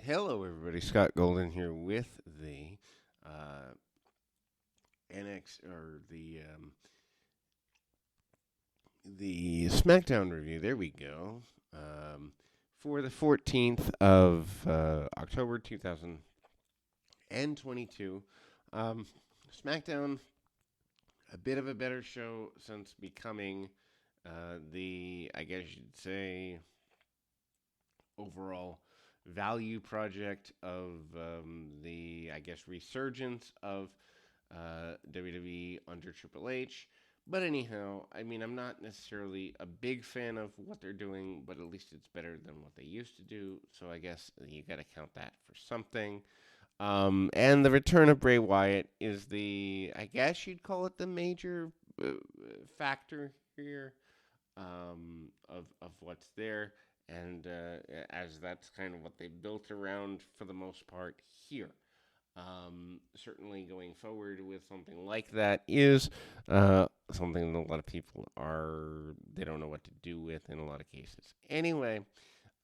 Hello, everybody. Scott Golden here with the uh, NX or the SmackDown review. There we go. For the 14th of October 2022. Um, SmackDown, a bit of a better show since becoming I guess you'd say, overall value project of I guess, resurgence of WWE under Triple H. But anyhow, I mean, I'm not necessarily a big fan of what they're doing, but at least it's better than what they used to do. So I guess you got to count that for something. And the return of Bray Wyatt is I guess you'd call it the major factor here of what's there, and as that's kind of what they built around for the most part here. Certainly going forward with something like that is something that a lot of people they don't know what to do with in a lot of cases. Anyway,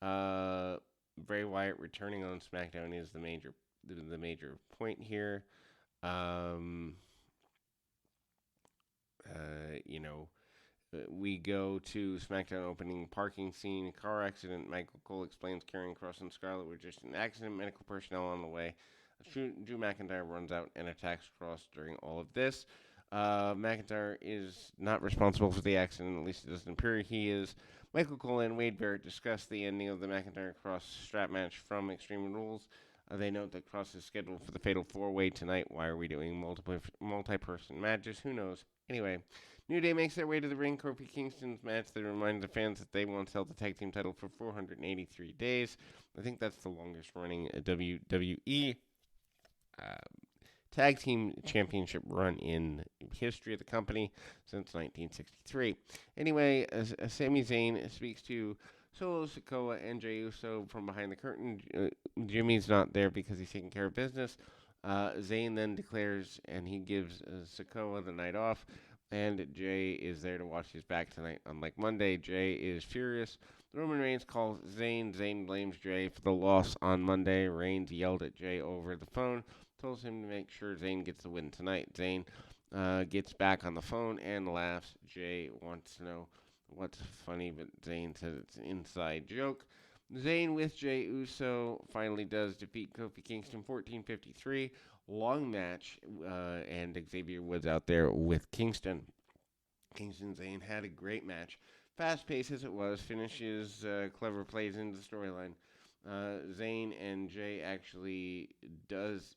uh, Bray Wyatt returning on SmackDown is the major point here. Um, you know, we go to SmackDown opening parking scene, car accident. Michael Cole explains Karrion Kross and Scarlett were just an accident. Medical personnel on the way. Drew McIntyre runs out and attacks Kross during all of this. McIntyre is not responsible for the accident, at least it doesn't appear he is. Michael Cole and Wade Barrett discuss the ending of the McIntyre Kross strap match from Extreme Rules. They note that Kross is scheduled for the Fatal 4-Way tonight. Why are we doing multi-person matches? Who knows? Anyway, New Day makes their way to the ring. Kofi Kingston's match. They remind the fans that they once held the tag team title for 483 days. I think that's the longest running WWE uh, tag team championship run in history of the company since 1963. Anyway, Sami Zayn speaks to Solo Sekoa and Jey Uso from behind the curtain. Jimmy's not there because he's taking care of business. Zayn then declares, and he gives Sekoa the night off, and Jey is there to watch his back tonight. Unlike Monday, Jey is furious. Roman Reigns calls Zayn. Zayn blames Jey for the loss on Monday. Reigns yelled at Jey over the phone, tells him to make sure Zayn gets the win tonight. Zayn gets back on the phone and laughs. Jey wants to know what's funny, but Zayn says it's an inside joke. Zayn with Jey Uso finally does defeat Kofi Kingston 14:53. Long match, and Xavier Woods out there with Kingston. Kingston Zayn had a great match. Fast paced as it was, finishes clever plays into the storyline. Zayn and Jey actually does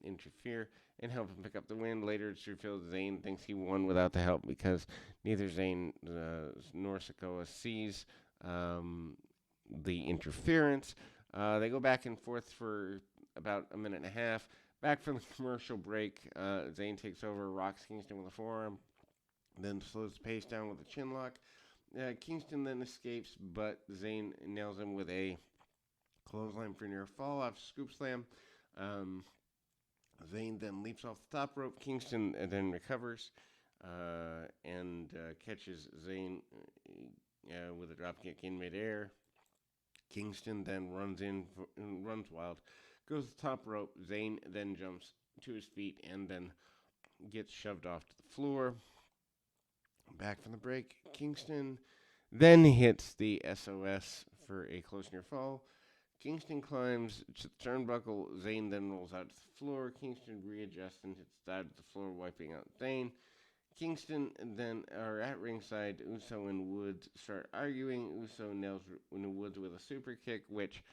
interfere and help him pick up the win. Later, it's revealed Zayn thinks he won without the help because neither Zayn nor Sekoa sees the interference. They go back and forth for about a minute and a half. Back from the commercial break, Zayn takes over, rocks Kingston with a forearm, then slows the pace down with a chin lock. Kingston then escapes, but Zayn nails him with a clothesline for near fall off scoop slam. Zayn then leaps off the top rope. Kingston then recovers and catches Zayn with a dropkick in midair. Kingston then runs wild, goes to the top rope. Zayn then jumps to his feet and then gets shoved off to the floor. Back from the break, Kingston then hits the SOS for a close near fall. Kingston climbs to the turnbuckle. Zayn then rolls out to the floor. Kingston readjusts and hits the side of the floor, wiping out Zayn. Kingston then are at ringside. Uso and Woods start arguing. Uso nails Woods with a super kick, which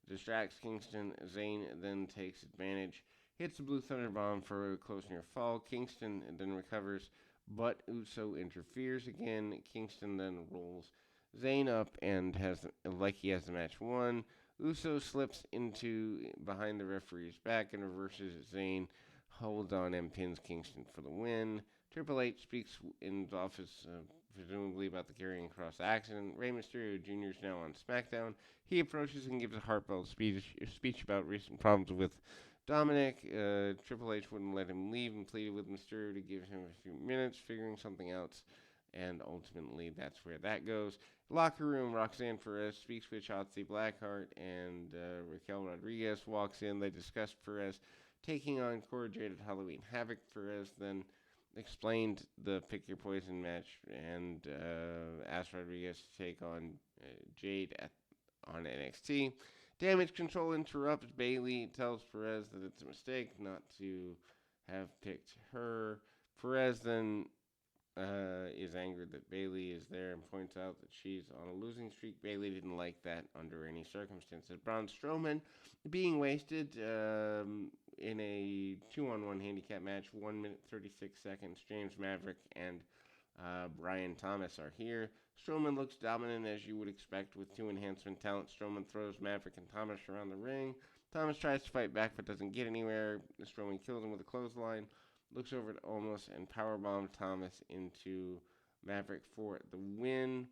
distracts Kingston. Zayn then takes advantage, hits the Blue Thunder Bomb for a close near fall. Kingston then recovers, but Uso interferes again. Kingston then rolls Zayn up and has the match won. Uso slips into behind the referee's back and reverses Zayn, holds on and pins Kingston for the win. Triple H speaks in his office, presumably about the Karrion Kross accident. Rey Mysterio Jr. is now on SmackDown. He approaches and gives a heartfelt speech about recent problems with Dominic. Triple H wouldn't let him leave and pleaded with Mysterio to give him a few minutes, figuring something out. and ultimately that's where that goes. Locker room, Roxanne Perez speaks with Shotzi Blackheart, and Raquel Rodriguez walks in. They discuss Perez taking on Cora Jade at Halloween Havoc. Perez then explained the Pick Your Poison match and asked Rodriguez to take on Jade on NXT. Damage Control interrupts. Bayley tells Perez that it's a mistake not to have picked her. Perez then is angered that Bayley is there and points out that she's on a losing streak. Bayley didn't like that under any circumstances. Braun Strowman being wasted in a 2-on-1 handicap match, 1 minute 36 seconds. James Maverick and Brian Thomas are here. Strowman looks dominant as you would expect with two enhancement talent. Strowman throws Maverick and Thomas around the ring. Thomas tries to fight back but doesn't get anywhere. Strowman kills him with a clothesline. Looks over at Omos and powerbomb Thomas into Maverick for the win.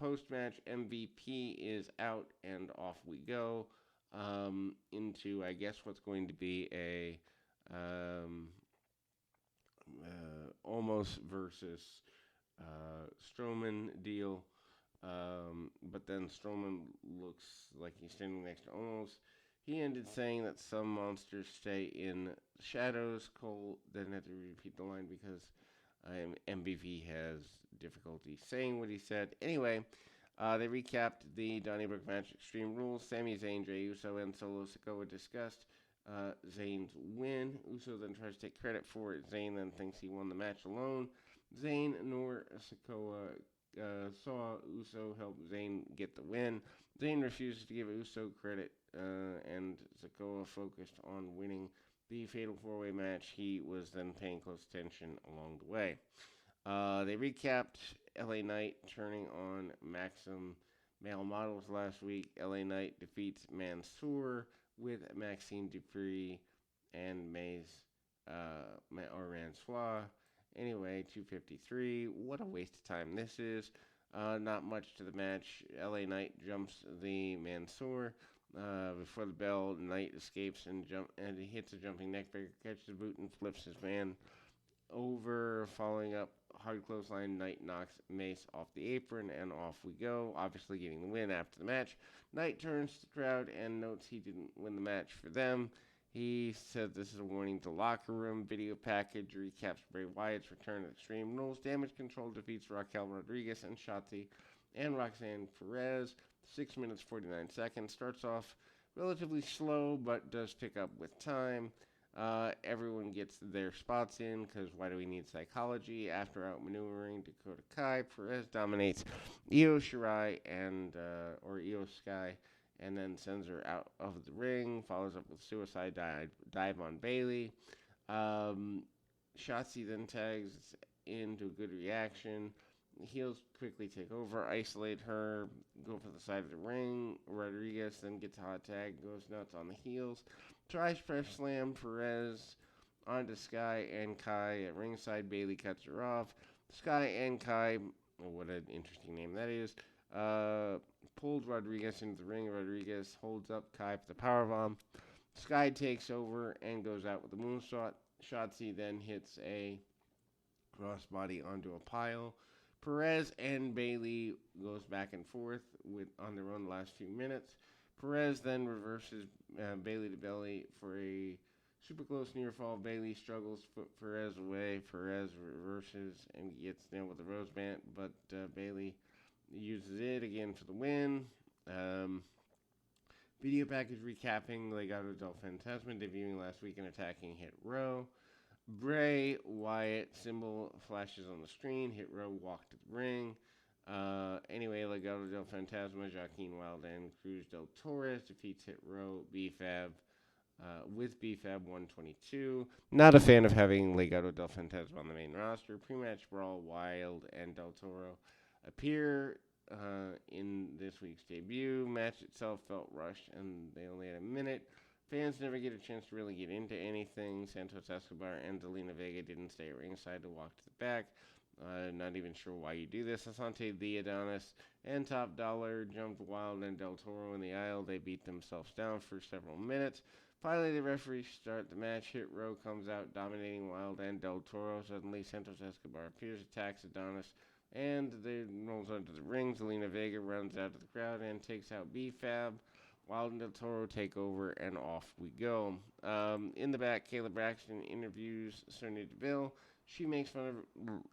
Post-match, MVP is out and off we go into, I guess, what's going to be a Omos versus Strowman deal. But then Strowman looks like he's standing next to Omos. He ended saying that some monsters stay in shadows. Cole then had to repeat the line because MVP has difficulty saying what he said. Anyway, they recapped the Donnybrook match, Extreme Rules. Sami Zayn, Jey Uso, and Solo Sekoa discussed Zayn's win. Uso then tries to take credit for it. Zayn then thinks he won the match alone. Zayn nor Sekoa saw Uso help Zayn get the win. Zayn refuses to give Uso credit, and Sekoa focused on winning the Fatal 4-Way match. He was then paying close attention along the way. They recapped LA Knight turning on Maxim male models last week. LA Knight defeats Mansoor with Maxine Dupree and Mansoor. Anyway, 253. What a waste of time this is. Not much to the match. LA Knight jumps the Mansoor. Before the bell, Knight escapes and he hits a jumping neckbreaker, catches the boot and flips his man over. Following up, hard clothesline, Knight knocks Mace off the apron, and off we go. Obviously getting the win after the match. Knight turns to the crowd and notes he didn't win the match for them. He said this is a warning to locker room. Video package recaps Bray Wyatt's return at Extreme Rules. Damage Control defeats Raquel Rodriguez and Shotzi and Roxanne Perez. 6 minutes 49 seconds. Starts off relatively slow, but does pick up with time. Everyone gets their spots in, because why do we need psychology? After outmaneuvering Dakota Kai, Perez dominates Io Shirai or Io Sky, and then sends her out of the ring. Follows up with suicide dive on Bayley. Shotzi then tags into a good reaction. The heels quickly take over, isolate her, go for the side of the ring. Rodriguez then gets a hot tag, goes nuts on the heels. Tries press slam Perez onto Sky and Kai at ringside. Bayley cuts her off. Sky and Kai, what an interesting name that is, pulled Rodriguez into the ring. Rodriguez holds up Kai for the powerbomb. Sky takes over and goes out with the moonsault. Shotzi then hits a crossbody onto a pile. Perez and Bayley goes back and forth on their own the last few minutes. Perez then reverses Bayley to belly for a super close near fall. Bayley struggles to put Perez away. Perez reverses and gets nailed with a rose band, but Bayley uses it again for the win. Video package recapping Legado del Fantasma debuting last week and attacking Hit Row. Bray Wyatt symbol flashes on the screen. Hit Row walk to the ring. Anyway, Legado del Fantasma, Joaquin Wilde and Cruz del Torres defeats Hit Row BFAB with BFAB 122. Not a fan of having Legado del Fantasma on the main roster. Pre-match brawl, Wilde and Del Toro appear in this week's debut. Match itself felt rushed and they only had a minute. Fans never get a chance to really get into anything. Santos Escobar and Zelina Vega didn't stay at ringside to walk to the back. Not even sure why you do this. Asante the Adonis and Top Dollar jumped Wilde and Del Toro in the aisle. They beat themselves down for several minutes. Finally, the referees start the match. Hit Row comes out, dominating Wilde and Del Toro. Suddenly, Santos Escobar appears, attacks Adonis And they rolls onto the ring. Zelina Vega runs out of the crowd and takes out B-Fab. Wild and Del Toro take over, and off we go. In the back, Kayla Braxton interviews Sonya Deville. She makes fun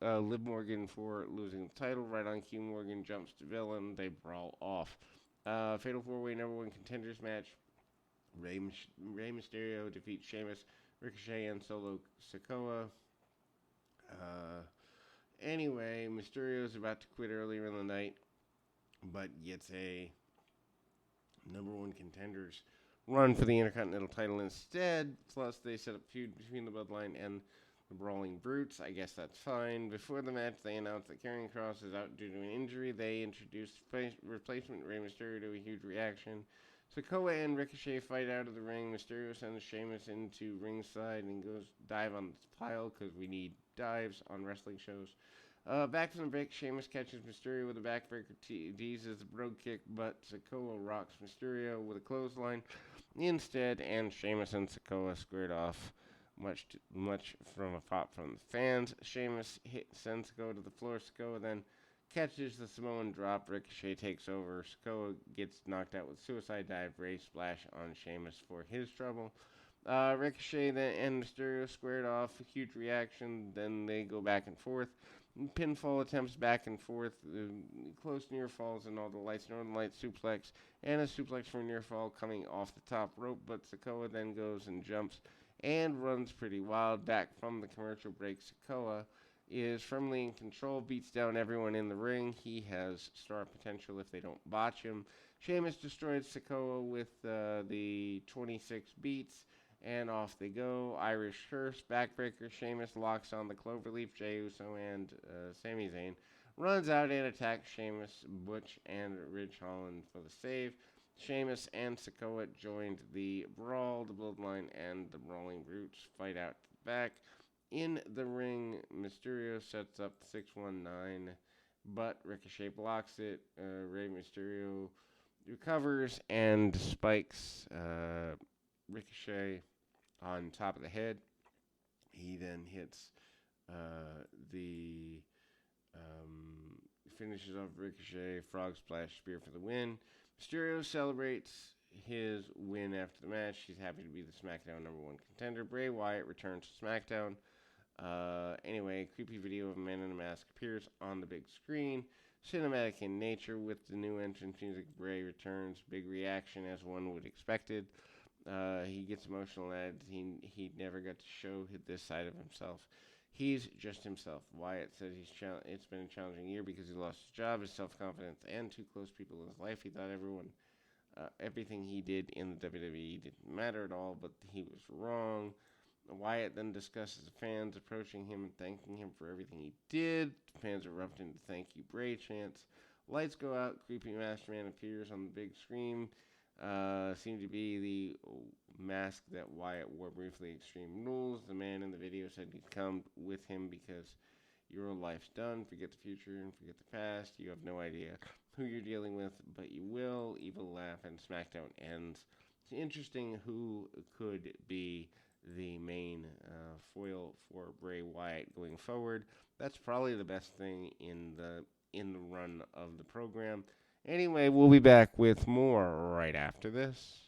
of Liv Morgan for losing the title. Right on cue, Morgan jumps Deville, and they brawl off. Fatal 4-Way number 1 contenders match. Rey Mysterio defeats Sheamus, Ricochet, and Solo Sekoa. Anyway, Mysterio is about to quit earlier in the night, but gets a number 1 contenders run for the Intercontinental title instead. Plus, they set up a feud between the Bloodline and the Brawling Brutes. I guess that's fine. Before the match, they announced that Karrion Kross is out due to an injury. They introduced replacement Rey Mysterio to a huge reaction. Sekoa and Ricochet fight out of the ring. Mysterio sends Sheamus into ringside and goes dive on the pile because we need dives on wrestling shows. Back from the break, Sheamus catches Mysterio with a backbreaker, teases the brogue kick, but Sekoa rocks Mysterio with a clothesline instead, and Sheamus and Sekoa squared off, much from a pop from the fans. Sheamus sends Sekoa to the floor. Sekoa then catches the Samoan drop. Ricochet takes over. Sekoa gets knocked out with suicide dive. Ray splash on Sheamus for his trouble. Ricochet and Mysterio squared off. A huge reaction. Then they go back and forth. Pinfall attempts back and forth. Close near falls and all the lights. Northern Lights suplex. And a suplex for near fall coming off the top rope. But Sekoa then goes and jumps and runs pretty wild. Back from the commercial break, Sekoa is firmly in control, beats down everyone in the ring. He has star potential if they don't botch him. Sheamus destroyed Sekoa with the 26 beats, and off they go. Irish Curse, backbreaker. Sheamus locks on the Cloverleaf. Jey Uso and Sami Zayn runs out and attacks Sheamus, Butch, and Ridge Holland for the save. Sheamus and Sekoa joined the brawl. The Bloodline and the Brawling Brutes fight out to the back. In the ring, Mysterio sets up 619, but Ricochet blocks it. Rey Mysterio recovers and spikes Ricochet on top of the head. He then hits finishes off Ricochet, frog splash spear for the win. Mysterio celebrates his win after the match. He's happy to be the SmackDown number 1 contender. Bray Wyatt returns to SmackDown. Anyway, creepy video of a man in a mask appears on the big screen. Cinematic in nature with the new entrance music. Bray returns. Big reaction as one would expected. He gets emotional and adds he never got to show this side of himself. He's just himself. Wyatt says it's been a challenging year because he lost his job, his self-confidence, and 2 close people in his life. He thought everything he did in the WWE didn't matter at all, but he was wrong. Wyatt then discusses the fans approaching him and thanking him for everything he did. Fans erupt into thank you Bray chants. Lights go out. Creepy Master Man appears on the big screen. Seemed to be the mask that Wyatt wore briefly. Extreme Rules. The man in the video said he'd come with him because your life's done. Forget the future and forget the past. You have no idea who you're dealing with, but you will. Evil laugh and SmackDown ends. It's interesting who could be the main foil for Bray Wyatt going forward. That's probably the best thing in the run of the program. Anyway, we'll be back with more right after this.